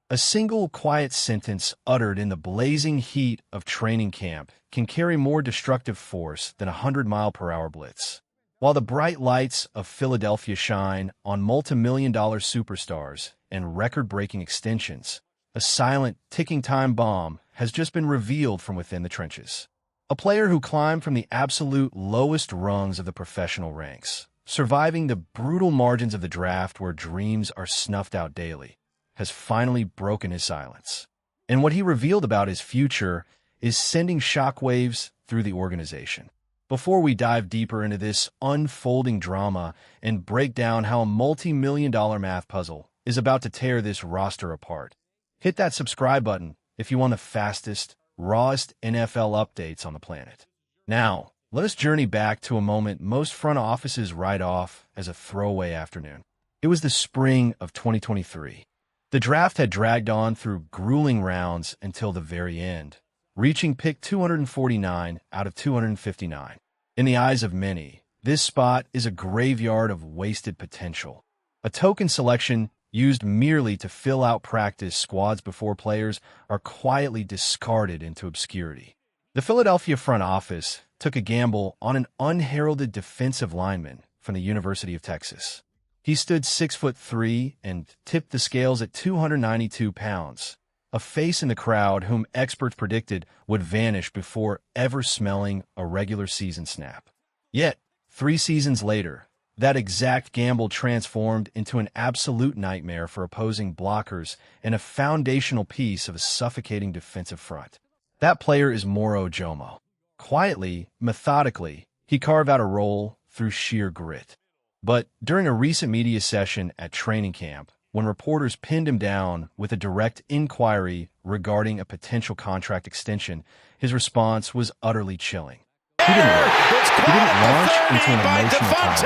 A single quiet sentence uttered in the blazing heat of training camp can carry more destructive force than a 100-mile-per-hour blitz. While the bright lights of Philadelphia shine on multi-million-dollar superstars and record-breaking extensions, a silent, ticking time bomb has just been revealed from within the trenches. A player who climbed from the absolute lowest rungs of the professional ranks, surviving the brutal margins of the draft where dreams are snuffed out daily, has finally broken his silence. And what he revealed about his future is sending shockwaves through the organization. Before we dive deeper into this unfolding drama and break down how a multi-million-dollar math puzzle is about to tear this roster apart, hit that subscribe button if you want the fastest, rawest NFL updates on the planet. Now, let us journey back to a moment most front offices write off as a throwaway afternoon. It was the spring of 2023. The draft had dragged on through grueling rounds until the very end, reaching pick 249 out of 259. In the eyes of many, this spot is a graveyard of wasted potential. A token selection used merely to fill out practice squads before players are quietly discarded into obscurity. The Philadelphia front office took a gamble on an unheralded defensive lineman from the University of Texas. He stood 6'3" and tipped the scales at 292 pounds, a face in the crowd whom experts predicted would vanish before ever smelling a regular season snap. Yet, 3 seasons later, that exact gamble transformed into an absolute nightmare for opposing blockers and a foundational piece of a suffocating defensive front. That player is Moro Ojomo. Quietly, methodically, he carved out a role through sheer grit. But during a recent media session at training camp, when reporters pinned him down with a direct inquiry regarding a potential contract extension, his response was utterly chilling. He didn't launch into an emotional comment,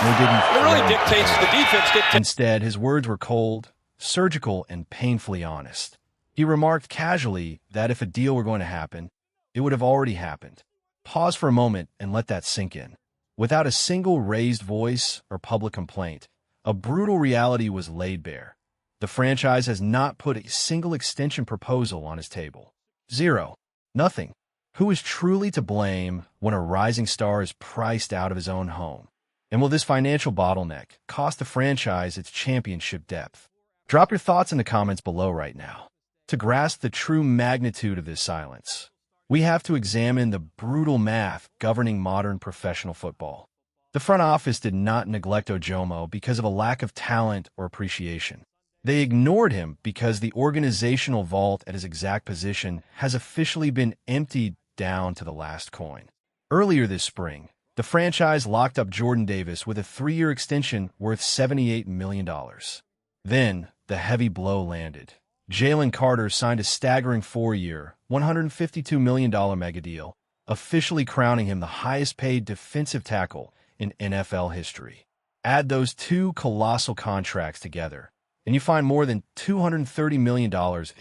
nor did he really dictates the defense. Instead, his words were cold, surgical, and painfully honest. He remarked casually that if a deal were going to happen, it would have already happened. Pause for a moment and let that sink in. Without a single raised voice or public complaint, a brutal reality was laid bare. The franchise has not put a single extension proposal on his table. Zero. Nothing. Who is truly to blame when a rising star is priced out of his own home? And will this financial bottleneck cost the franchise its championship depth? Drop your thoughts in the comments below right now. To grasp the true magnitude of this silence, we have to examine the brutal math governing modern professional football. The front office did not neglect Ojomo because of a lack of talent or appreciation. They ignored him because the organizational vault at his exact position has officially been emptied down to the last coin. Earlier this spring, the franchise locked up Jordan Davis with a 3-year extension worth $78 million. Then, the heavy blow landed. Jalen Carter signed a staggering 4-year, $152 million mega deal, officially crowning him the highest-paid defensive tackle in NFL history. Add those 2 colossal contracts together, and you find more than $230 million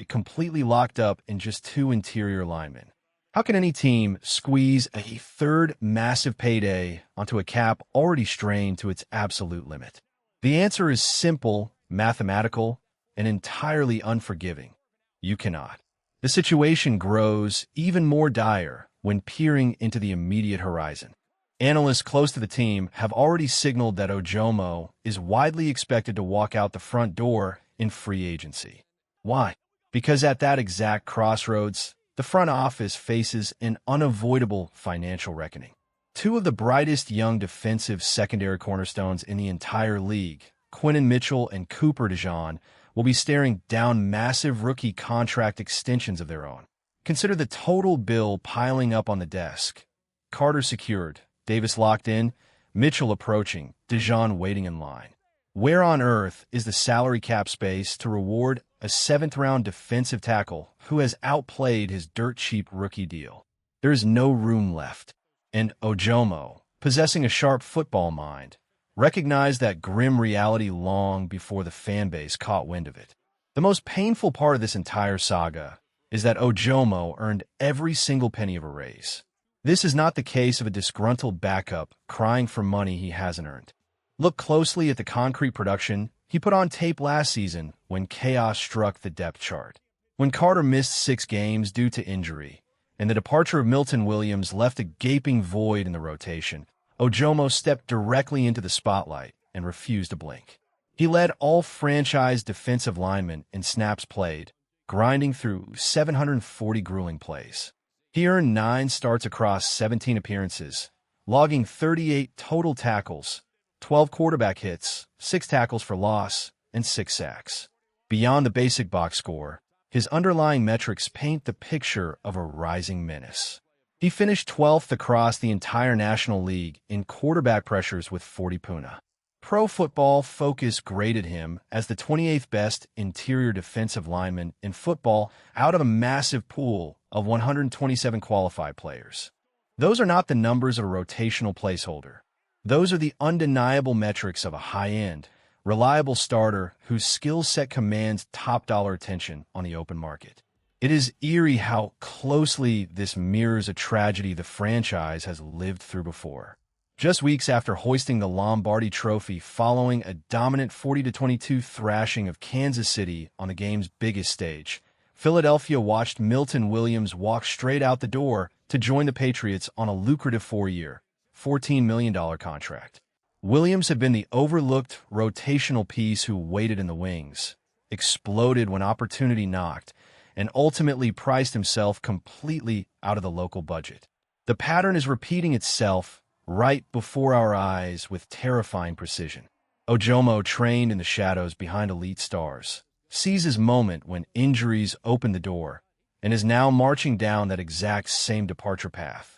completely locked up in just 2 interior linemen. How can any team squeeze a third massive payday onto a cap already strained to its absolute limit? The answer is simple, mathematical, and entirely unforgiving. You cannot. The situation grows even more dire when peering into the immediate horizon. Analysts close to the team have already signaled that Ojomo is widely expected to walk out the front door in free agency. Why? Because at that exact crossroads, the front office faces an unavoidable financial reckoning. 2 of the brightest young defensive secondary cornerstones in the entire league, Quinnen Mitchell and Cooper DeJean, will be staring down massive rookie contract extensions of their own. Consider the total bill piling up on the desk. Carter secured, Davis locked in, Mitchell approaching, DeJean waiting in line. Where on earth is the salary cap space to reward a 7th-round defensive tackle who has outplayed his dirt-cheap rookie deal? There is no room left. And Ojomo, possessing a sharp football mind, recognized that grim reality long before the fan base caught wind of it. The most painful part of this entire saga is that Ojomo earned every single penny of a raise. This is not the case of a disgruntled backup crying for money he hasn't earned. Look closely at the concrete production He put on tape last season when chaos struck the depth chart. When Carter missed 6 games due to injury, and the departure of Milton Williams left a gaping void in the rotation, Ojomo stepped directly into the spotlight and refused to blink. He led all franchise defensive linemen in snaps played, grinding through 740 grueling plays. He earned 9 starts across 17 appearances, logging 38 total tackles, 12 quarterback hits, 6 tackles for loss, and 6 sacks. Beyond the basic box score, his underlying metrics paint the picture of a rising menace. He finished 12th across the entire National League in quarterback pressures with 40 PUNA. Pro Football Focus graded him as the 28th best interior defensive lineman in football out of a massive pool of 127 qualified players. Those are not the numbers of a rotational placeholder. Those are the undeniable metrics of a high-end, reliable starter whose skill set commands top-dollar attention on the open market. It is eerie how closely this mirrors a tragedy the franchise has lived through before. Just weeks after hoisting the Lombardi Trophy following a dominant 40-22 thrashing of Kansas City on the game's biggest stage, Philadelphia watched Milton Williams walk straight out the door to join the Patriots on a lucrative 4-year, $14 million contract. Williams had been the overlooked rotational piece who waited in the wings, exploded when opportunity knocked, and ultimately priced himself completely out of the local budget. The pattern is repeating itself right before our eyes with terrifying precision. Ojomo, trained in the shadows behind elite stars, sees his moment when injuries open the door and is now marching down that exact same departure path.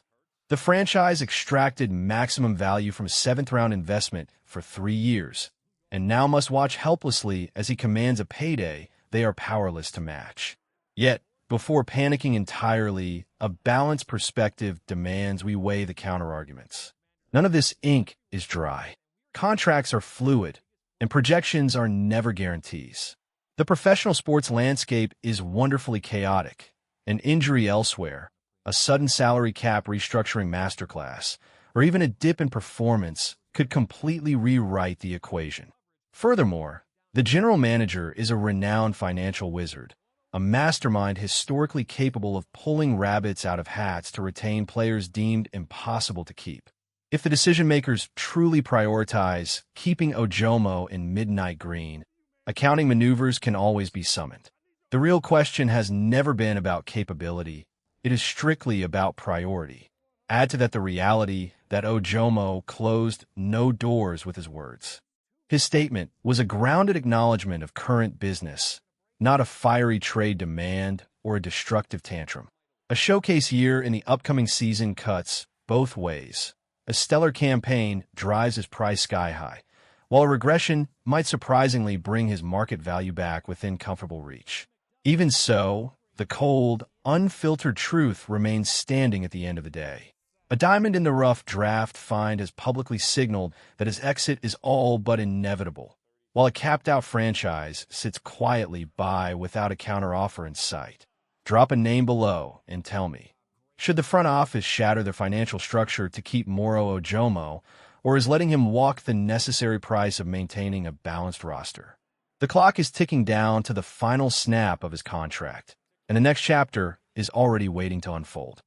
The franchise extracted maximum value from a 7th-round investment for 3 years, and now must watch helplessly as he commands a payday they are powerless to match. Yet, before panicking entirely, a balanced perspective demands we weigh the counterarguments. None of this ink is dry. Contracts are fluid, and projections are never guarantees. The professional sports landscape is wonderfully chaotic. An injury elsewhere, a sudden salary cap restructuring masterclass, or even a dip in performance could completely rewrite the equation. Furthermore, the general manager is a renowned financial wizard, a mastermind historically capable of pulling rabbits out of hats to retain players deemed impossible to keep. If the decision-makers truly prioritize keeping Ojomo in midnight green, accounting maneuvers can always be summoned. The real question has never been about capability. It is strictly about priority. Add to that the reality that Ojomo closed no doors with his words. His statement was a grounded acknowledgement of current business, not a fiery trade demand or a destructive tantrum. A showcase year in the upcoming season cuts both ways. A stellar campaign drives his price sky high, while a regression might surprisingly bring his market value back within comfortable reach. Even so, the cold, unfiltered truth remains standing at the end of the day. A diamond-in-the-rough draft find has publicly signaled that his exit is all but inevitable, while a capped-out franchise sits quietly by without a counteroffer in sight. Drop a name below and tell me, should the front office shatter their financial structure to keep Moro Ojomo, or is letting him walk the necessary price of maintaining a balanced roster? The clock is ticking down to the final snap of his contract, and the next chapter is already waiting to unfold.